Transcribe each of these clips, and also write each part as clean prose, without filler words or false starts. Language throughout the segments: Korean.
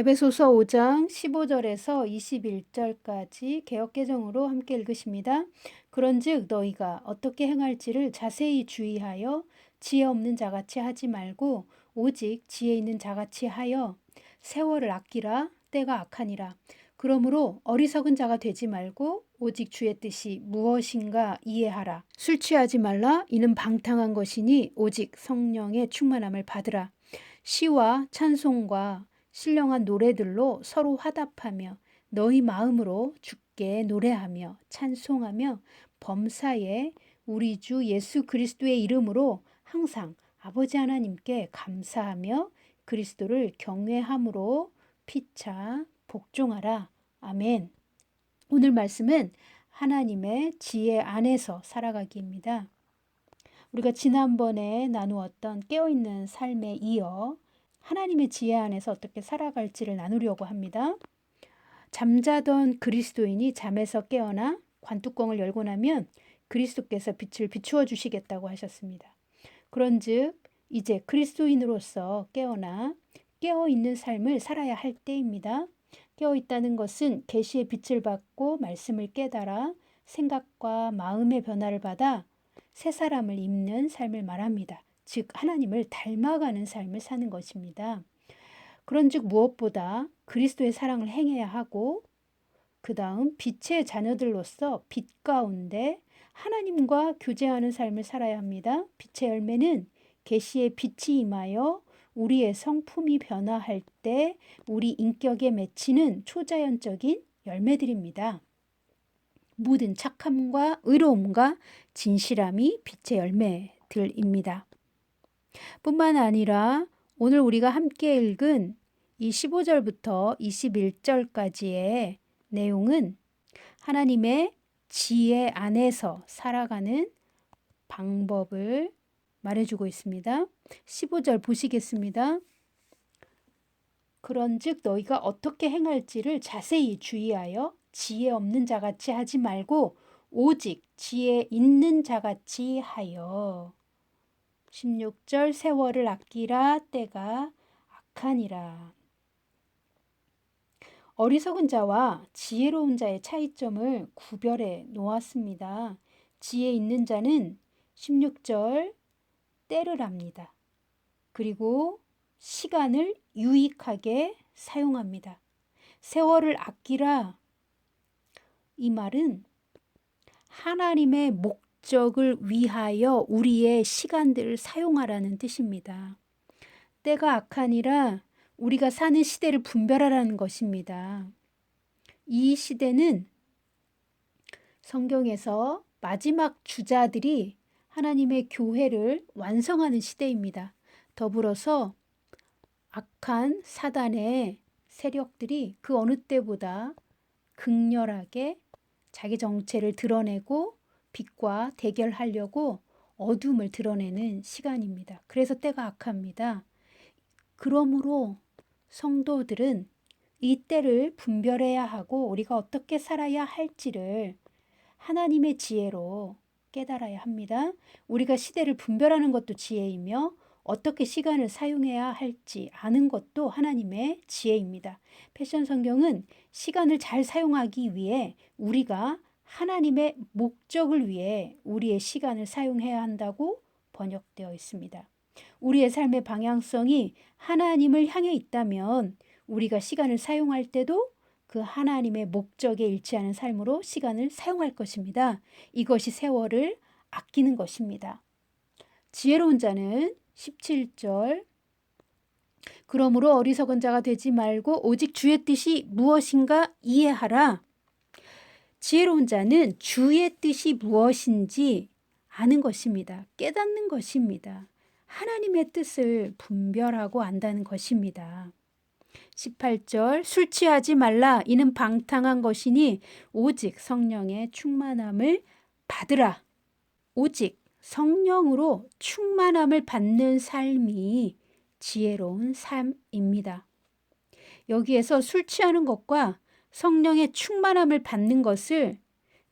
에베소서 5장 15절에서 21절까지 개역개정으로 함께 읽으십니다. 그런즉 너희가 어떻게 행할지를 자세히 주의하여 지혜 없는 자같이 하지 말고 오직 지혜 있는 자같이 하여 세월을 아끼라. 때가 악하니라. 그러므로 어리석은 자가 되지 말고 오직 주의 뜻이 무엇인가 이해하라. 술 취하지 말라. 이는 방탕한 것이니 오직 성령의 충만함을 받으라. 시와 찬송과 신령한 노래들로 서로 화답하며 너희 마음으로 주께 노래하며 찬송하며 범사에 우리 주 예수 그리스도의 이름으로 항상 아버지 하나님께 감사하며 그리스도를 경외함으로 피차 복종하라. 아멘. 오늘 말씀은 하나님의 지혜 안에서 살아가기입니다. 우리가 지난번에 나누었던 깨어있는 삶에 이어 하나님의 지혜 안에서 어떻게 살아갈지를 나누려고 합니다. 잠자던 그리스도인이 잠에서 깨어나 관뚜껑을 열고 나면 그리스도께서 빛을 비추어 주시겠다고 하셨습니다. 그런즉 이제 그리스도인으로서 깨어나 깨어있는 삶을 살아야 할 때입니다. 깨어있다는 것은 계시의 빛을 받고 말씀을 깨달아 생각과 마음의 변화를 받아 새 사람을 입는 삶을 말합니다. 즉 하나님을 닮아가는 삶을 사는 것입니다. 그런즉 무엇보다 그리스도의 사랑을 행해야 하고 그 다음 빛의 자녀들로서 빛 가운데 하나님과 교제하는 삶을 살아야 합니다. 빛의 열매는 계시의 빛이 임하여 우리의 성품이 변화할 때 우리 인격에 맺히는 초자연적인 열매들입니다. 모든 착함과 의로움과 진실함이 빛의 열매들입니다. 뿐만 아니라 오늘 우리가 함께 읽은 이 15절부터 21절까지의 내용은 하나님의 지혜 안에서 살아가는 방법을 말해주고 있습니다. 15절 보시겠습니다. 그런즉 너희가 어떻게 행할지를 자세히 주의하여 지혜 없는 자같이 하지 말고 오직 지혜 있는 자같이 하여. 16절 세월을 아끼라. 때가 악하니라. 어리석은 자와 지혜로운 자의 차이점을 구별해 놓았습니다. 지혜 있는 자는 16절 때를 압니다. 그리고 시간을 유익하게 사용합니다. 세월을 아끼라. 이 말은 하나님의 목적을 위하여 우리의 시간들을 사용하라는 뜻입니다. 때가 악하니라. 우리가 사는 시대를 분별하라는 것입니다. 이 시대는 성경에서 마지막 주자들이 하나님의 교회를 완성하는 시대입니다. 더불어서 악한 사단의 세력들이 그 어느 때보다 극렬하게 자기 정체를 드러내고 빛과 대결하려고 어둠을 드러내는 시간입니다. 그래서 때가 악합니다. 그러므로 성도들은 이 때를 분별해야 하고 우리가 어떻게 살아야 할지를 하나님의 지혜로 깨달아야 합니다. 우리가 시대를 분별하는 것도 지혜이며 어떻게 시간을 사용해야 할지 아는 것도 하나님의 지혜입니다. 패션 성경은 시간을 잘 사용하기 위해 우리가 하나님의 목적을 위해 우리의 시간을 사용해야 한다고 번역되어 있습니다. 우리의 삶의 방향성이 하나님을 향해 있다면 우리가 시간을 사용할 때도 그 하나님의 목적에 일치하는 삶으로 시간을 사용할 것입니다. 이것이 세월을 아끼는 것입니다. 지혜로운 자는 17절 그러므로 어리석은 자가 되지 말고 오직 주의 뜻이 무엇인가 이해하라. 지혜로운 자는 주의 뜻이 무엇인지 아는 것입니다. 깨닫는 것입니다. 하나님의 뜻을 분별하고 안다는 것입니다. 18절 술 취하지 말라. 이는 방탕한 것이니 오직 성령의 충만함을 받으라. 오직 성령으로 충만함을 받는 삶이 지혜로운 삶입니다. 여기에서 술 취하는 것과 성령의 충만함을 받는 것을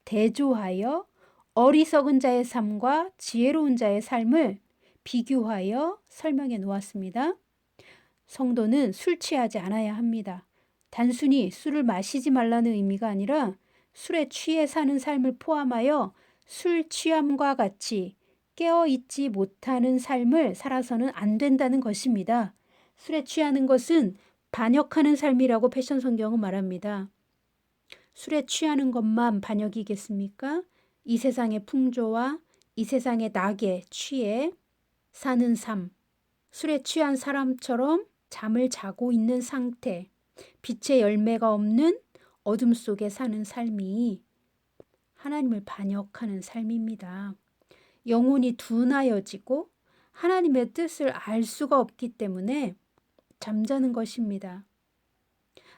대조하여 어리석은 자의 삶과 지혜로운 자의 삶을 비교하여 설명해 놓았습니다. 성도는 술 취하지 않아야 합니다. 단순히 술을 마시지 말라는 의미가 아니라 술에 취해 사는 삶을 포함하여 술 취함과 같이 깨어있지 못하는 삶을 살아서는 안 된다는 것입니다. 술에 취하는 것은 반역하는 삶이라고 패션 성경은 말합니다. 술에 취하는 것만 반역이겠습니까? 이 세상의 풍조와 이 세상의 낙에 취해 사는 삶, 술에 취한 사람처럼 잠을 자고 있는 상태, 빛의 열매가 없는 어둠 속에 사는 삶이 하나님을 반역하는 삶입니다. 영혼이 둔하여지고 하나님의 뜻을 알 수가 없기 때문에 잠자는 것입니다.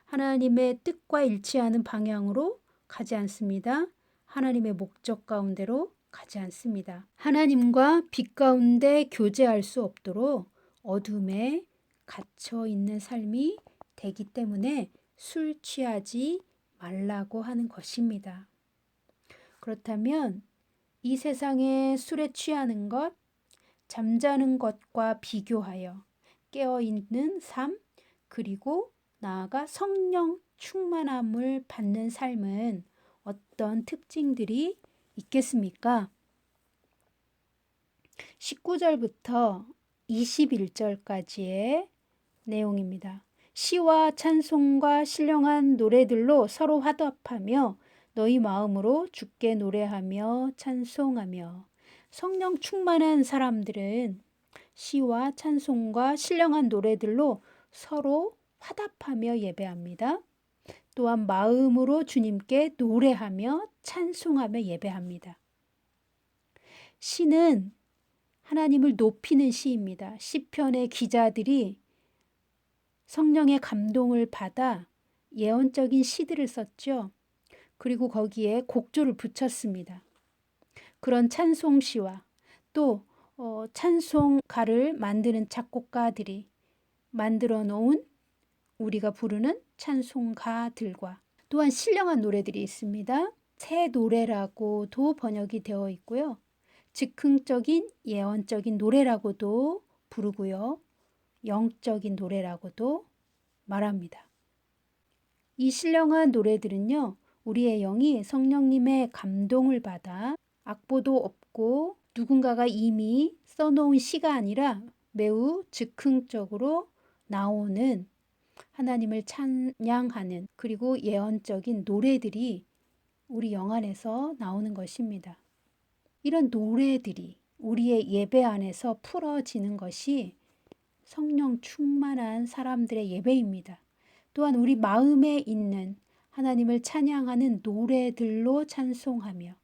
하나님의 뜻과 일치하는 방향으로 가지 않습니다. 하나님의 목적 가운데로 가지 않습니다. 하나님과 빛 가운데 교제할 수 없도록 어둠에 갇혀 있는 삶이 되기 때문에 술 취하지 말라고 하는 것입니다. 그렇다면 이 세상에 술에 취하는 것, 잠자는 것과 비교하여 깨어있는 삶, 그리고 나아가 성령 충만함을 받는 삶은 어떤 특징들이 있겠습니까? 19절부터 21절까지의 내용입니다. 시와 찬송과 신령한 노래들로 서로 화답하며 너희 마음으로 주께 노래하며 찬송하며. 성령 충만한 사람들은 시와 찬송과 신령한 노래들로 서로 화답하며 예배합니다. 또한 마음으로 주님께 노래하며 찬송하며 예배합니다. 시는 하나님을 높이는 시입니다. 시편의 기자들이 성령의 감동을 받아 예언적인 시들을 썼죠. 그리고 거기에 곡조를 붙였습니다. 그런 찬송시와 또 찬송가를 만드는 작곡가들이 만들어 놓은 우리가 부르는 찬송가들과 또한 신령한 노래들이 있습니다. 새 노래라고도 번역이 되어 있고요. 즉흥적인 예언적인 노래라고도 부르고요. 영적인 노래라고도 말합니다. 이 신령한 노래들은요, 우리의 영이 성령님의 감동을 받아 악보도 없고 누군가가 이미 써놓은 시가 아니라 매우 즉흥적으로 나오는 하나님을 찬양하는 그리고 예언적인 노래들이 우리 영 안에서 나오는 것입니다. 이런 노래들이 우리의 예배 안에서 풀어지는 것이 성령 충만한 사람들의 예배입니다. 또한 우리 마음에 있는 하나님을 찬양하는 노래들로 찬송하며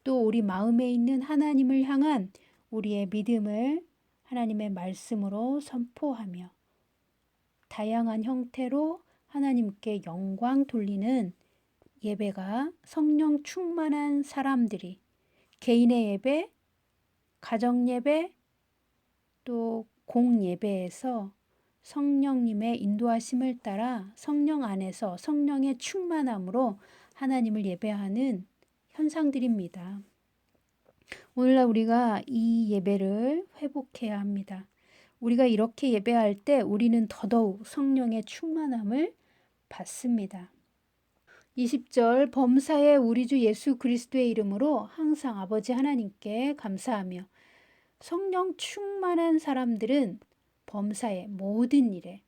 또 우리 마음에 있는 하나님을 향한 우리의 믿음을 하나님의 말씀으로 선포하며 다양한 형태로 하나님께 영광 돌리는 예배가 성령 충만한 사람들이 개인의 예배, 가정 예배, 또 공예배에서 성령님의 인도하심을 따라 성령 안에서 성령의 충만함으로 하나님을 예배하는 현상들입니다. 오늘날 우리가 이 예배를 회복해야 합니다. 우리가 이렇게 예배할 때 우리는 더더욱 성령의 충만함을 받습니다. 20절 범사에 우리 주 예수 그리스도의 이름으로 항상 아버지 하나님께 감사하며. 성령 충만한 사람들은 범사의 모든 일에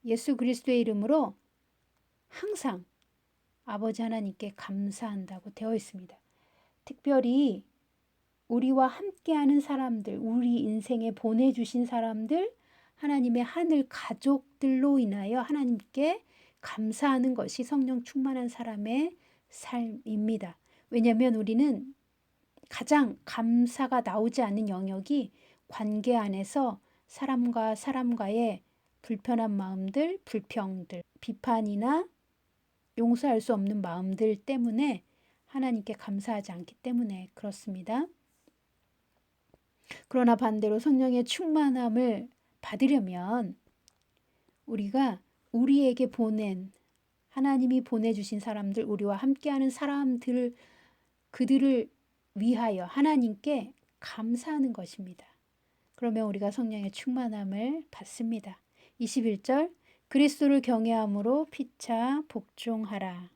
예수 그리스도의 이름으로 항상 아버지 하나님께 감사한다고 되어 있습니다. 특별히 우리와 함께하는 사람들, 우리 인생에 보내주신 사람들, 하나님의 하늘 가족들로 인하여 하나님께 감사하는 것이 성령 충만한 사람의 삶입니다. 왜냐하면 우리는 가장 감사가 나오지 않는 영역이 관계 안에서 사람과 사람과의 불편한 마음들, 불평들, 비판이나 용서할 수 없는 마음들 때문에 하나님께 감사하지 않기 때문에 그렇습니다. 그러나 반대로 성령의 충만함을 받으려면 우리가 우리에게 보낸 하나님이 보내주신 사람들, 우리와 함께하는 사람들, 그들을 위하여 하나님께 감사하는 것입니다. 그러면 우리가 성령의 충만함을 받습니다. 21절 그리스도를 경외함으로 피차 복종하라.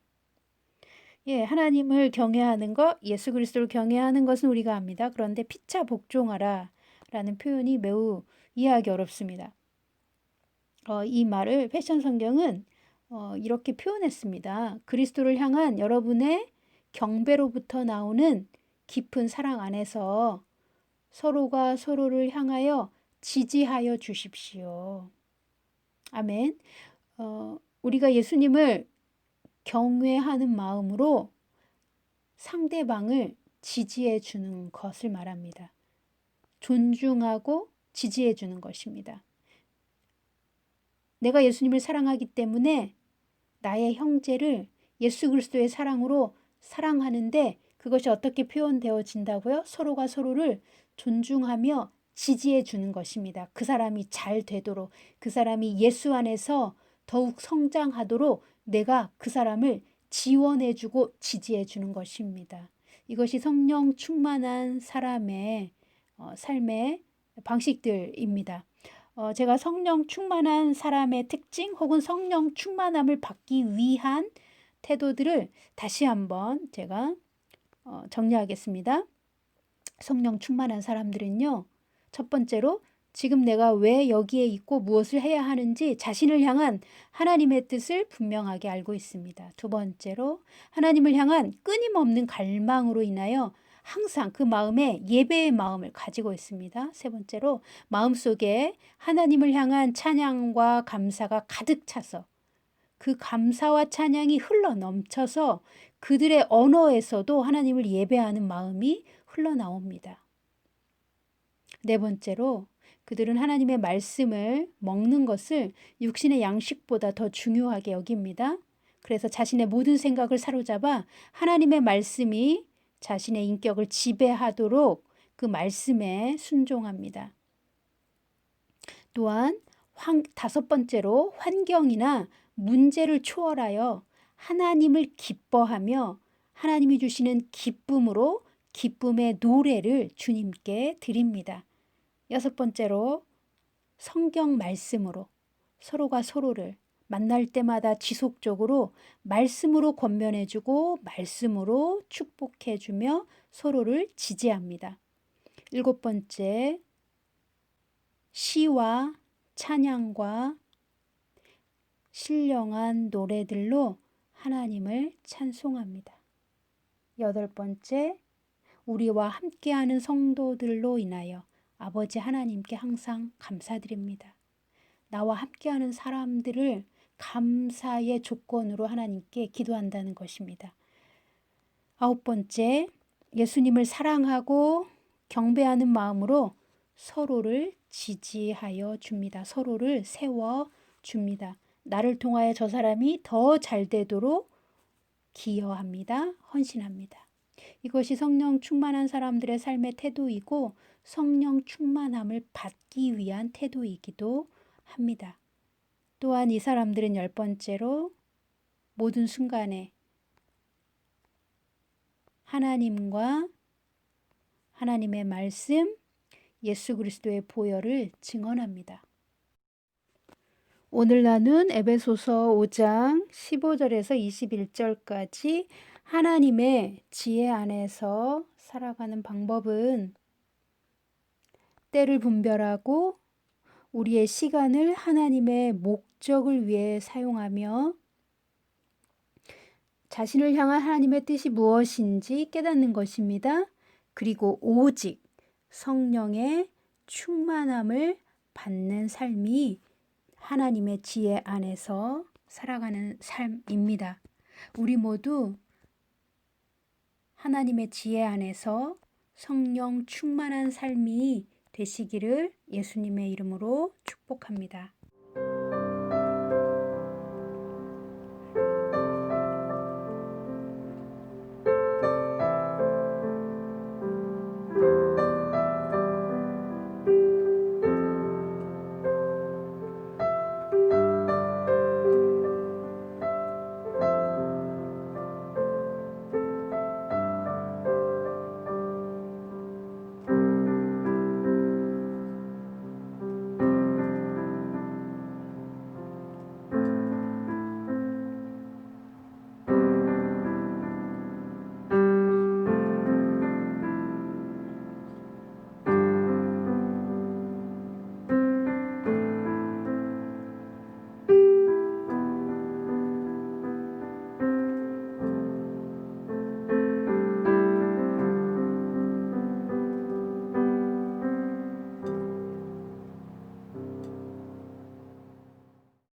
예, 하나님을 경외하는 것, 예수 그리스도를 경외하는 것은 우리가 압니다. 그런데 피차 복종하라 라는 표현이 매우 이해하기 어렵습니다. 이 말을 패션 성경은 이렇게 표현했습니다. 그리스도를 향한 여러분의 경배로부터 나오는 깊은 사랑 안에서 서로가 서로를 향하여 지지하여 주십시오. 아멘. 우리가 예수님을 경외하는 마음으로 상대방을 지지해 주는 것을 말합니다. 존중하고 지지해 주는 것입니다. 내가 예수님을 사랑하기 때문에 나의 형제를 예수 그리스도의 사랑으로 사랑하는데 그것이 어떻게 표현되어진다고요? 서로가 서로를 존중하며 지지해 주는 것입니다. 그 사람이 잘 되도록, 그 사람이 예수 안에서 더욱 성장하도록 내가 그 사람을 지원해 주고 지지해 주는 것입니다. 이것이 성령 충만한 사람의 삶의 방식들입니다. 제가 성령 충만한 사람의 특징 혹은 성령 충만함을 받기 위한 태도들을 다시 한번 제가 정리하겠습니다. 성령 충만한 사람들은요. 첫 번째로 지금 내가 왜 여기에 있고 무엇을 해야 하는지 자신을 향한 하나님의 뜻을 분명하게 알고 있습니다. 두 번째로 하나님을 향한 끊임없는 갈망으로 인하여 항상 그 마음에 예배의 마음을 가지고 있습니다. 세 번째로 마음속에 하나님을 향한 찬양과 감사가 가득 차서 그 감사와 찬양이 흘러 넘쳐서 그들의 언어에서도 하나님을 예배하는 마음이 흘러나옵니다. 네 번째로 그들은 하나님의 말씀을 먹는 것을 육신의 양식보다 더 중요하게 여깁니다. 그래서 자신의 모든 생각을 사로잡아 하나님의 말씀이 자신의 인격을 지배하도록 그 말씀에 순종합니다. 또한 다섯 번째로 환경이나 문제를 초월하여 하나님을 기뻐하며 하나님이 주시는 기쁨으로 기쁨의 노래를 주님께 드립니다. 여섯 번째로 성경 말씀으로 서로가 서로를 만날 때마다 지속적으로 말씀으로 권면해주고 말씀으로 축복해주며 서로를 지지합니다. 일곱 번째, 시와 찬양과 신령한 노래들로 하나님을 찬송합니다. 여덟 번째, 우리와 함께하는 성도들로 인하여 아버지 하나님께 항상 감사드립니다. 나와 함께하는 사람들을 감사의 조건으로 하나님께 기도한다는 것입니다. 아홉 번째, 예수님을 사랑하고 경배하는 마음으로 서로를 지지하여 줍니다. 서로를 세워 줍니다. 나를 통하여 저 사람이 더 잘 되도록 기여합니다. 헌신합니다. 이것이 성령 충만한 사람들의 삶의 태도이고 성령 충만함을 받기 위한 태도이기도 합니다. 또한 이 사람들은 열 번째로 모든 순간에 하나님과 하나님의 말씀, 예수 그리스도의 보혈을 증언합니다. 오늘 나눈 에베소서 5장 15절에서 21절까지 하나님의 지혜 안에서 살아가는 방법은 때를 분별하고 우리의 시간을 하나님의 목적을 위해 사용하며 자신을 향한 하나님의 뜻이 무엇인지 깨닫는 것입니다. 그리고 오직 성령의 충만함을 받는 삶이 하나님의 지혜 안에서 살아가는 삶입니다. 우리 모두 하나님의 지혜 안에서 성령 충만한 삶이 되시기를 예수님의 이름으로 축복합니다.